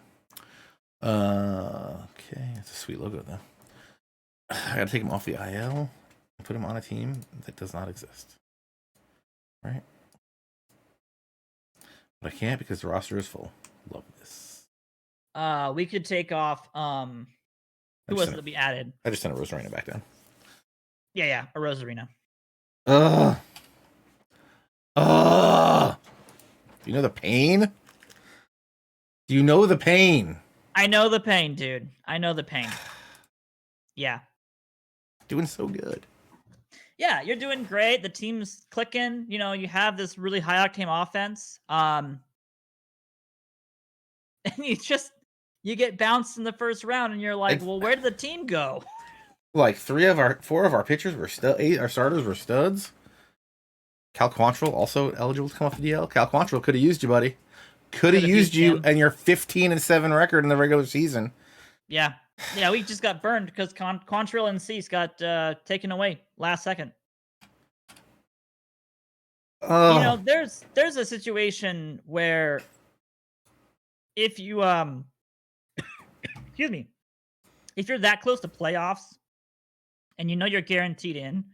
Okay, that's a sweet logo, though. I got to take him off the IL and put him on a team that does not exist. Right? But I can't because the roster is full. Love this. We could take off, who was it that we added? I just sent a Rosarina back down. Yeah, a Rosarina. Do you know the pain? Do you know the pain? I know the pain, dude. I know the pain. Yeah. Doing so good. Yeah, you're doing great. The team's clicking. You know, you have this really high octane offense. And you get bounced in the first round, and you're like, well, where did the team go? Like 4 of our pitchers were our starters were studs. Cal Quantrill also eligible to come off the DL. Cal Quantrill could have used you, buddy. Could have used you and your 15-7 record in the regular season. Yeah, we just got burned because Quantrill and Cease got taken away last second. You know, there's a situation where if you excuse me, if you're that close to playoffs and you know you're guaranteed in,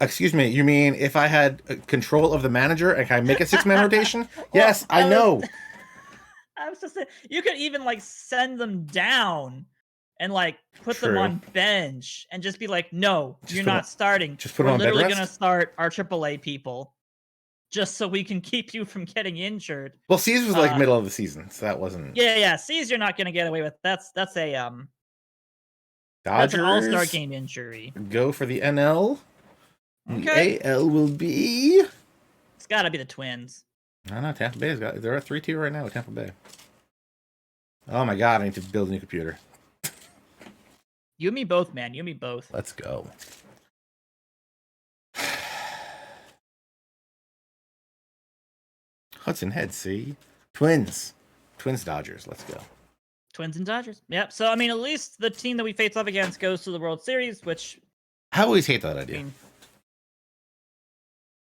excuse me, you mean if I had control of the manager and can I make a 6-man rotation? Yes, I know. I was just saying, you could even like send them down and like put them on bench and just be like, no, you're not starting. Just put them on bed rest? We're literally going to start our AAA people just so we can keep you from getting injured. Well, C's was like middle of the season, so that wasn't... Yeah, C's you're not going to get away with. That's a Dodgers, that's an all-star game injury. Go for the NL. Okay. The AL will be... It's got to be the Twins. No, Tampa Bay's got... They're at 3-2 right now with Tampa Bay. Oh my god, I need to build a new computer. You and me both, man. You and me both. Let's go. Hudson Head, see? Twins, Dodgers. Let's go. Twins and Dodgers. Yep. So, I mean, at least the team that we face off against goes to the World Series, which... I always hate that idea.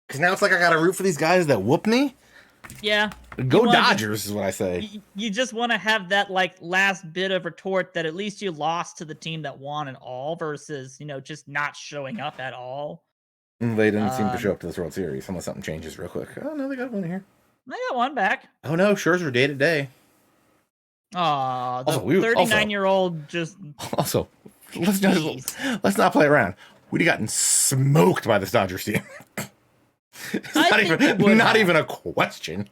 Because now it's like I got to root for these guys that whoop me? Yeah. Go Dodgers is what I say. You just want to have that, like, last bit of retort that at least you lost to the team that won it all versus, you know, just not showing up at all. They didn't seem to show up to this World Series unless something changes real quick. Oh, no, they got one here. They got one back. Oh, no, Scherzer day to day. Aw, the 39-year-old just... Also, let's not play around. We'd have gotten smoked by this Dodgers team. It's not even a question.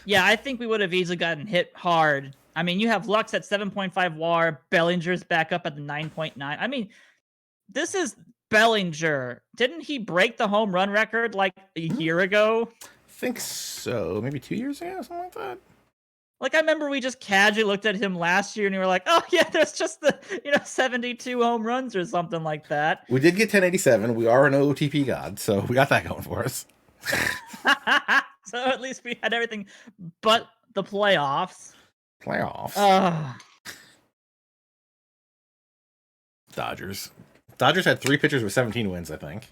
Yeah, I think we would have easily gotten hit hard. I mean, you have Lux at 7.5 WAR, Bellinger's back up at the 9.9. I mean, this is Bellinger. Didn't he break the home run record like a year ago? I think so. Maybe 2 years ago, something like that. Like, I remember we just casually looked at him last year and we were like, oh, yeah, there's just the, 72 home runs or something like that. We did get 1087. We are an OOTP god, so we got that going for us. So at least we had everything but the playoffs. Dodgers had 3 pitchers with 17 wins, I think.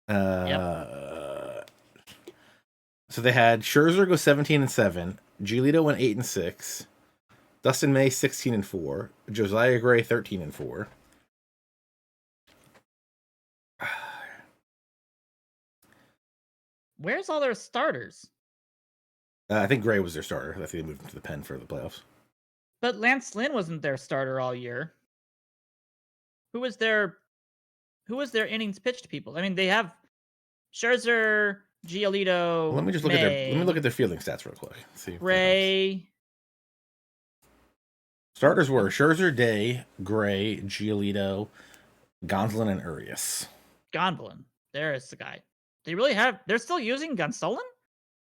Yep. So they had Scherzer go 17-7, Giolito went 8-6, Dustin May 16-4, Josiah Gray 13-4. Where's all their starters? I think Gray was their starter. I think they moved him to the pen for the playoffs. But Lance Lynn wasn't their starter all year. Who was their innings pitched people? I mean, they have Scherzer, Giolito. Let me just look at their fielding stats real quick. See Ray. Starters were Scherzer, Day, Gray, Giolito, Gonsolin, and Urias. Gonsolin. There is the guy. They're still using Gonsolin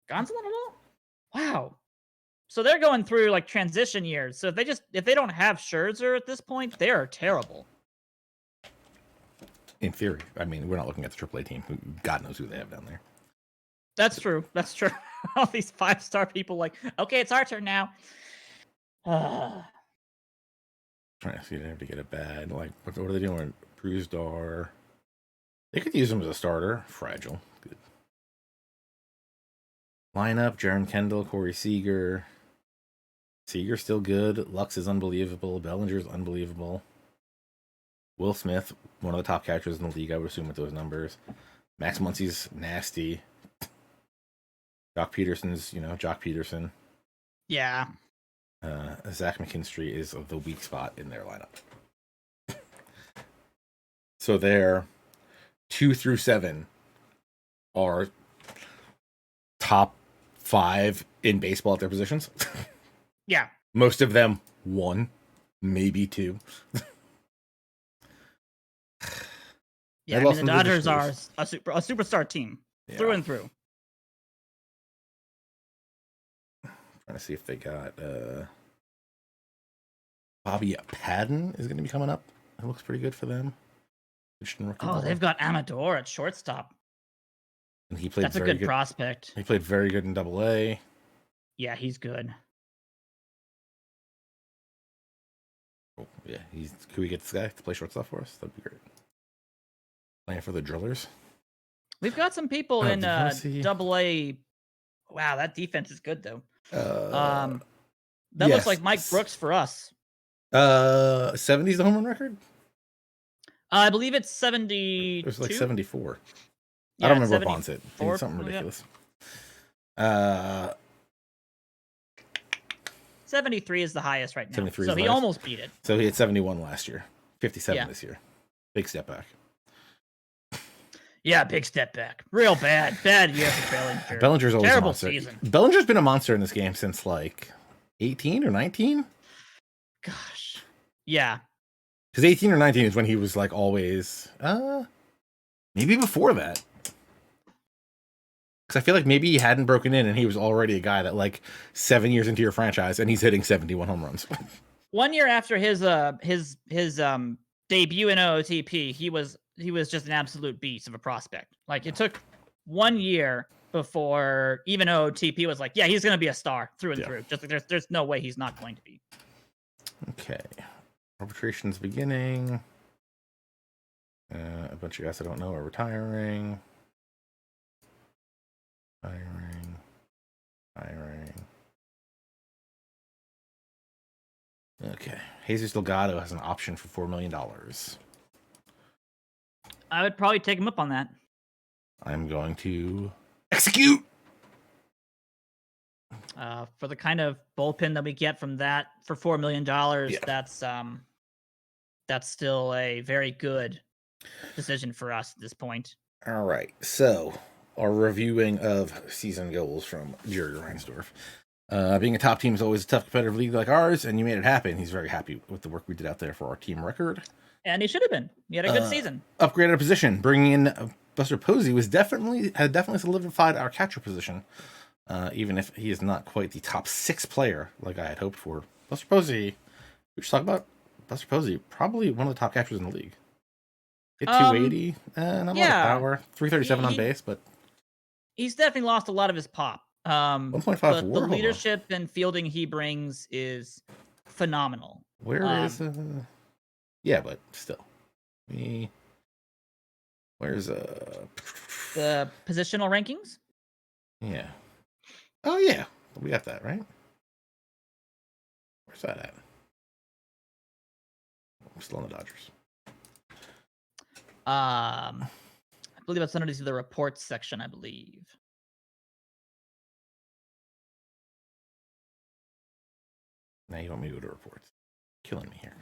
at all? Wow. So they're going through like transition years. So if they don't have Scherzer at this point, they are terrible. In theory. I mean, we're not looking at the AAA team. God knows who they have down there. That's true. All these 5-star people like, okay, it's our turn now. Trying to see if they have to get a bad. Like, what are they doing? Bruzdar. They could use him as a starter. Fragile. Good. Lineup, Jaron Kendall, Corey Seager. Seager's still good. Lux is unbelievable. Bellinger's unbelievable. Will Smith, one of the top catchers in the league, I would assume, with those numbers. Max Muncy's nasty. Jock Peterson's, Jock Peterson. Yeah. Zach McKinstry is the weak spot in their lineup. So their 2 through 7 are top 5 in baseball at their positions. Yeah. Most of them 1, maybe 2. Yeah, I mean, the Dodgers are a superstar team through and through. Trying to see if they got Bobby Padden is going to be coming up. It looks pretty good for them. They've got Amadore at shortstop. And he played. That's a good prospect. He played very good in AA. Yeah, he's good. Oh, yeah, could we get this guy to play shortstop for us? That'd be great. Playing for the Drillers. We've got some people in AA. Wow, that defense is good though. That looks like Mike Brooks for us. 70's the home run record? I believe it's 70. It was like 74. Yeah, I don't remember what Bonds hit. It's something ridiculous. 73 is the highest right now. So he almost beat it. So he had 71 last year. 57 this year. Big step back. Yeah, big step back. Real bad. Bad year for Bellinger. Bellinger's always terrible a monster. Season. Bellinger's been a monster in this game since like 18 or 19. Gosh. Yeah. Because 18 or 19 is when he was like always, maybe before that. Because I feel like maybe he hadn't broken in and he was already a guy that like 7 years into your franchise and he's hitting 71 home runs. 1 year after his debut in OOTP, he was just an absolute beast of a prospect. Like it took 1 year before even OOTP was like, yeah, he's going to be a star through and through. Just like there's no way he's not going to be. Okay. Arbitration's beginning. A bunch of guys I don't know are retiring. Hiring. Okay. Jesus Delgado has an option for $4 million. I would probably take him up on that. I'm going to execute. For the kind of bullpen that we get from that for $4 million, that's still a very good decision for us at this point. All right. So our reviewing of season goals from Jerry Reinsdorf. Being a top team is always a tough competitive league like ours, and you made it happen. He's very happy with the work we did out there for our team record. And he should have been. He had a good season. Upgraded a position. Bringing in Buster Posey had definitely solidified our catcher position, even if he is not quite the top 6 player like I had hoped for. Buster Posey, we should talk about Buster Posey, probably one of the top catchers in the league. Hit 280, not a lot of power, 337 on base, but he's definitely lost a lot of his pop. 1.5 the leadership and fielding he brings is phenomenal. Where is yeah, but still. Where's the positional rankings? Yeah. Oh yeah. We got that, right? Where's that at? I'm still on the Dodgers. I believe that's under the reports section, I believe. Now you want me to go to reports. Killing me here.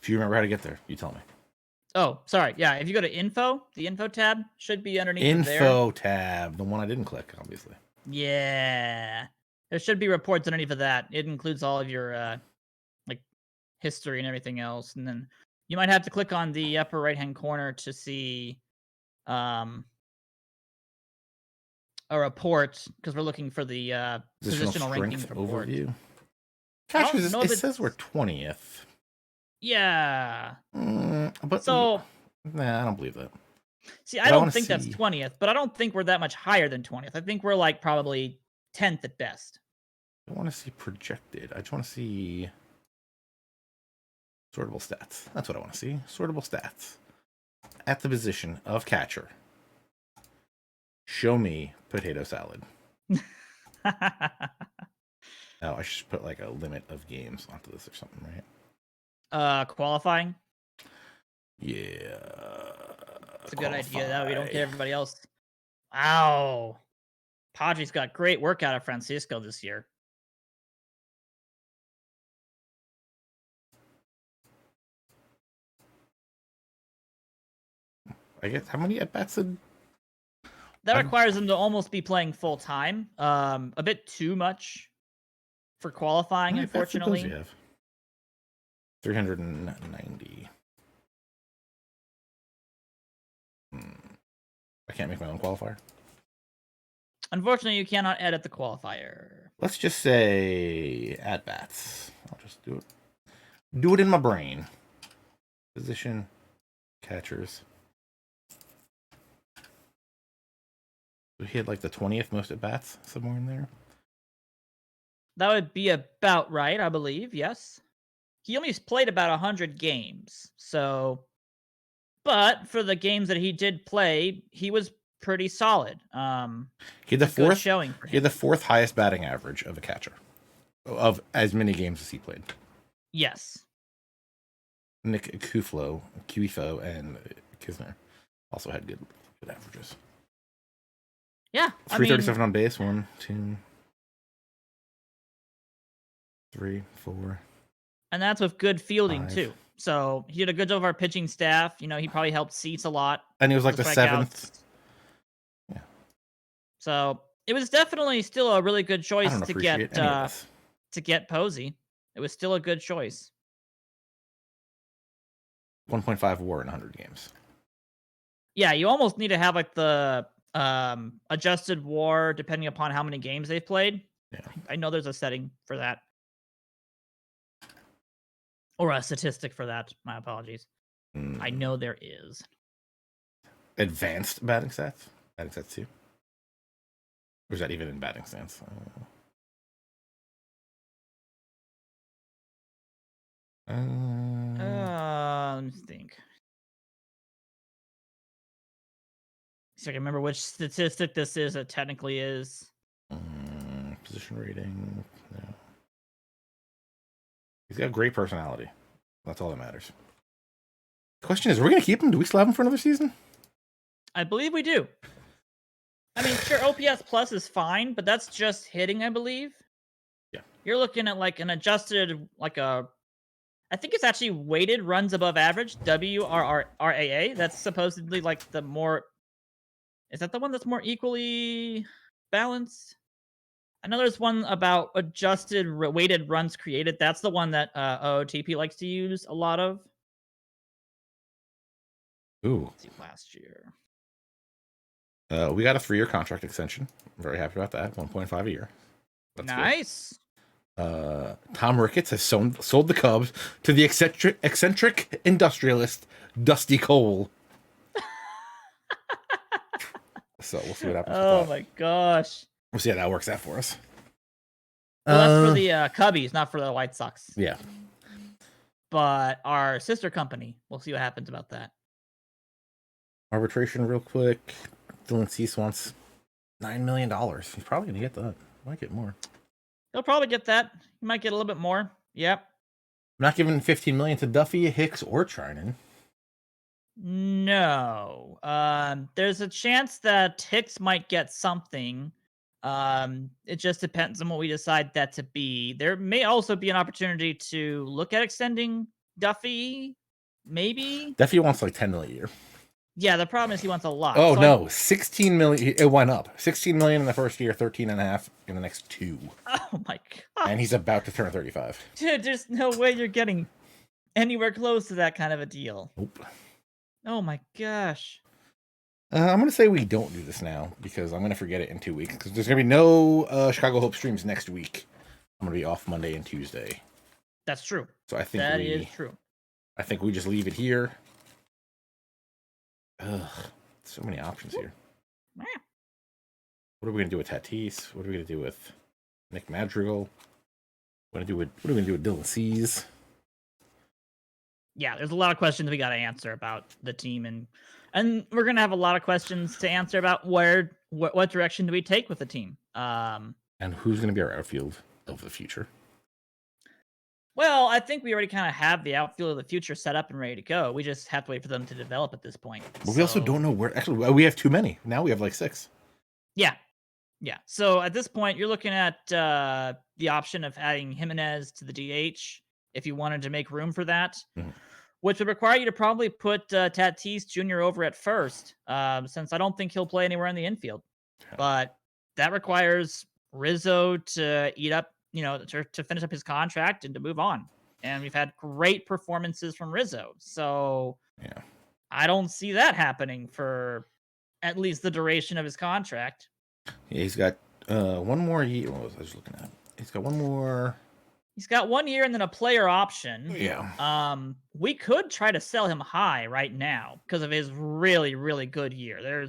If you remember how to get there, you tell me. Oh, sorry. Yeah, if you go to info, the info tab should be underneath info tab, the one I didn't click, obviously. Yeah. There should be reports underneath of that. It includes all of your like history and everything else. And then you might have to click on the upper right-hand corner to see a report, because we're looking for the positional rankings report. Overview. Catchers, it says we're 20th. Yeah. But so, nah, I don't believe that. See, I don't think that's 20th, but I don't think we're that much higher than 20th. I think we're like probably 10th at best. I want to see projected. I just want to see sortable stats. That's what I want to see. Sortable stats. At the position of catcher. Show me potato salad. Oh, I should put like a limit of games onto this or something, right? Qualifying? Yeah. It's a good idea, though. We don't get everybody else. Wow. Padres got great work out of Francisco this year. I guess, how many at-bats did... That requires them to almost be playing full-time. A bit too much for qualifying, unfortunately. You have 390. I can't make my own qualifier. Unfortunately, you cannot edit the qualifier. Let's just say at-bats. I'll just do it. Do it in my brain. Position, catchers. He had like the 20th most at-bats, somewhere in there. That would be about right, I believe, yes. He only played about 100 games, so... But for the games that he did play, he was pretty solid. He had the fourth showing for him. He had the 4th highest batting average of a catcher, of as many games as he played. Yes. Nick Kufo and Kisner also had good averages. Yeah, 337 on base. 1, 2, 3, 4. And that's with good fielding 5. too. So he did a good job of our pitching staff. You know, he probably helped seats a lot. And he was like the 7th. Yeah. So it was definitely still a really good choice to get Posey. It was still a good choice. 1.5 WAR in 100 games. Yeah, you almost need to have like the adjusted WAR depending upon how many games they've played. Yeah. I know there's a setting for that. Or a statistic for that. My apologies. I know there is. Advanced batting stats? Batting stats too? Or is that even in batting stance? Let me think. So I can remember which statistic this is. It technically is. Position rating. No. He's got a great personality. That's all that matters. The question is, are we going to keep him? Do we still have him for another season? I believe we do. I mean, sure, OPS plus is fine, but that's just hitting, I believe. you're looking at like an adjusted, like a, I think it's actually weighted runs above average, WRRAA. That's supposedly like the more, is that the one that's more equally balanced? I know there's one about adjusted weighted runs created. That's the one that OOTP likes to use a lot of. Ooh. Let's see, last year. We got a 3-year contract extension. I'm very happy about that. 1.5 a year. That's nice. Good. Tom Ricketts has sold the Cubs to the eccentric industrialist Dusty Cole. So we'll see what happens. Oh my gosh. We'll see how that works out for us. Well, that's for the Cubbies, not for the White Sox. Yeah. But our sister company, we'll see what happens about that. Arbitration real quick. Dylan Cease wants $9 million. He's probably going to get that. Might get more. He'll probably get that. He might get a little bit more. Yep. I'm not giving $15 million to Duffy, Hicks, or Trinan. No. There's a chance that Hicks might get something. It just depends on what we decide that to be. There may also be an opportunity to look at extending Duffy. Maybe. Duffy wants like $10 million a year. Yeah, the problem is he wants a lot. Oh, so no. $16 million. It went up. $16 million in the first year, 13.5 in the next 2. Oh my god. And he's about to turn 35. Dude, there's no way you're getting anywhere close to that kind of a deal. Nope. Oh my gosh. I'm going to say we don't do this now because I'm going to forget it in 2 weeks because there's going to be no Chicago Hope streams next week. I'm going to be off Monday and Tuesday. That's true. So I think that is true. I think we just leave it here. Ugh, so many options here. Yeah. What are we gonna do with Tatis? What are we gonna do with Nick Madrigal? What are we gonna do with Dylan Cease? Yeah, there's a lot of questions we got to answer about the team, and we're gonna have a lot of questions to answer about what direction do we take with the team. And who's gonna be our outfield of the future? Well, I think we already kind of have the outfield of the future set up and ready to go. We just have to wait for them to develop at this point. But we also don't know where. Actually, we have too many. Now we have like 6. Yeah. Yeah. So at this point, you're looking at the option of adding Jimenez to the DH if you wanted to make room for that, which would require you to probably put Tatis Jr. over at first, since I don't think he'll play anywhere in the infield. But that requires Rizzo to eat up, to finish up his contract and to move on. And we've had great performances from Rizzo. So yeah, I don't see that happening for at least the duration of his contract. Yeah, he's got 1 more year. What was I just looking at? He's got 1 more. He's got 1 year and then a player option. Yeah. We could try to sell him high right now because of his really, really good year.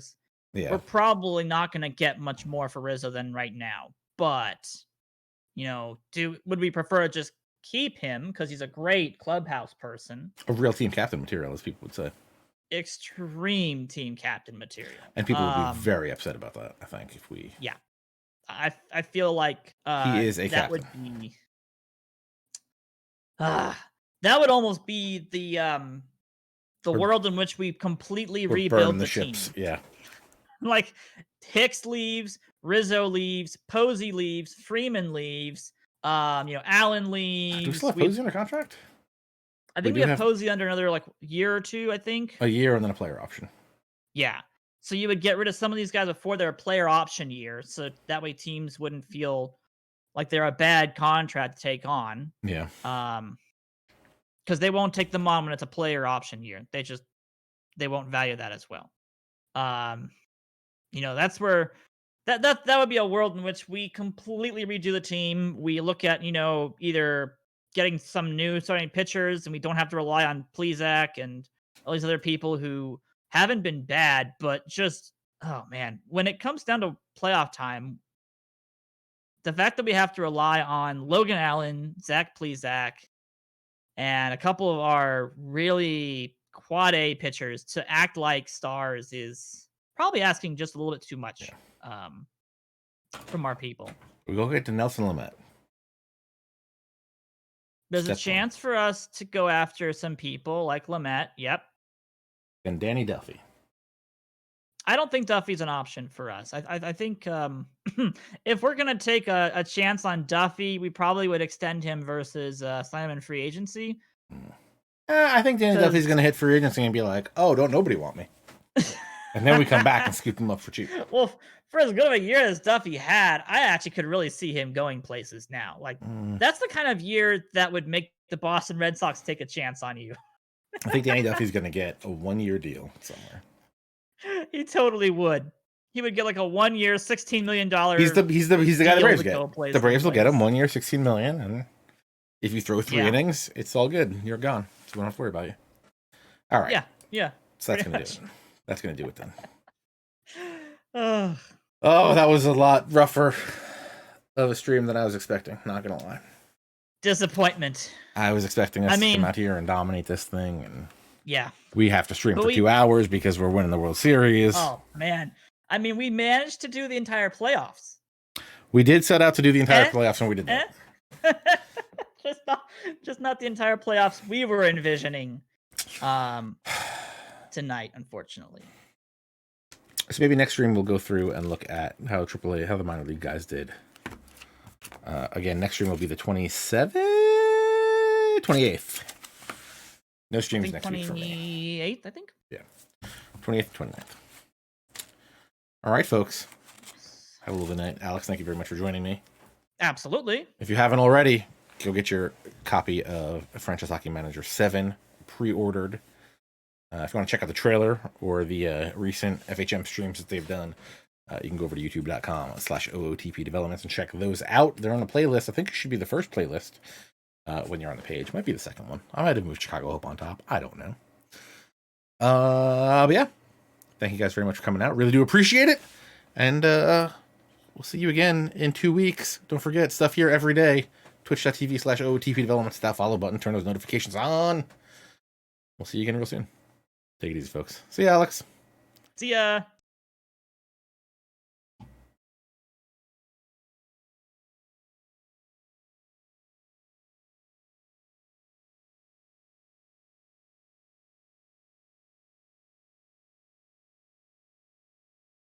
We're probably not going to get much more for Rizzo than right now. But, would we prefer to just keep him because he's a great clubhouse person? A real team captain material, as people would say. Extreme team captain material. And people would be very upset about that, I think, if we... Yeah. I feel like he is a that captain. Would be... that would almost be the world in which we completely rebuild the ships. Team. Yeah. Like Hicks leaves, Rizzo leaves, Posey leaves, Freeman leaves, Allen leaves. Do we still have Posey under contract? I think we have Posey under another year or 2, I think. A year and then a player option. Yeah. So you would get rid of some of these guys before their player option year, so that way teams wouldn't feel like they're a bad contract to take on. Yeah. Because they won't take them on when it's a player option year. They won't value that as well. That's where that would be a world in which we completely redo the team. We look at, either getting some new starting pitchers and we don't have to rely on Plesac and all these other people who haven't been bad, but just, oh man, when it comes down to playoff time, the fact that we have to rely on Logan Allen, Zach Plesac, and a couple of our really quad A pitchers to act like stars is probably asking just a little bit too much from our people. We go get to Nelson Lamet. There's a chance for us to go after some people like Lamet. Yep. And Danny Duffy. I don't think Duffy's an option for us. I think if we're gonna take a chance on Duffy, we probably would extend him versus sign him in free agency. I think Danny Duffy's going to hit free agency and be like, "Oh, don't nobody want me," and then we come back and scoop him up for cheap. Well, for as good of a year as Duffy had, I actually could really see him going places now. Like that's the kind of year that would make the Boston Red Sox take a chance on you. I think Danny Duffy's going to get a 1-year deal somewhere. He totally would. He would get like a 1-year, $16 million. He's the guy the Braves get. The Braves will get him 1 year, $16 million, and if you throw 3 innings, it's all good. You're gone. So we don't have to worry about you. All right. Yeah. So that's gonna do it. That's gonna do it then. Oh, that was a lot rougher of a stream than I was expecting. Not gonna lie. Disappointment. I was expecting us to come out here and dominate this thing, and we have to stream for 2 hours because we're winning the World Series. Oh man, I mean, we managed to do the entire playoffs. We did set out to do the entire playoffs, and we did that. just not the entire playoffs we were envisioning tonight, unfortunately. So maybe next stream we'll go through and look at how the minor league guys did. Again, next stream will be the 28th. No streams next week for me. 28th, I think. Yeah, 28th, 29th. All right, folks. Have a lovely night. Alex, thank you very much for joining me. Absolutely. If you haven't already, go get your copy of Franchise Hockey Manager 7 pre-ordered. If you want to check out the trailer or the recent FHM streams that they've done, you can go over to youtube.com/OOTP developments and check those out. They're on the playlist. I think it should be the first playlist when you're on the page. Might be the second one. I might have moved Chicago Hope on top. I don't know. But yeah. Thank you guys very much for coming out. Really do appreciate it. And we'll see you again in 2 weeks. Don't forget, stuff here every day. Twitch.tv/OOTP developments. That follow button. Turn those notifications on. We'll see you again real soon. Take it easy, folks. See ya, Alex. See ya.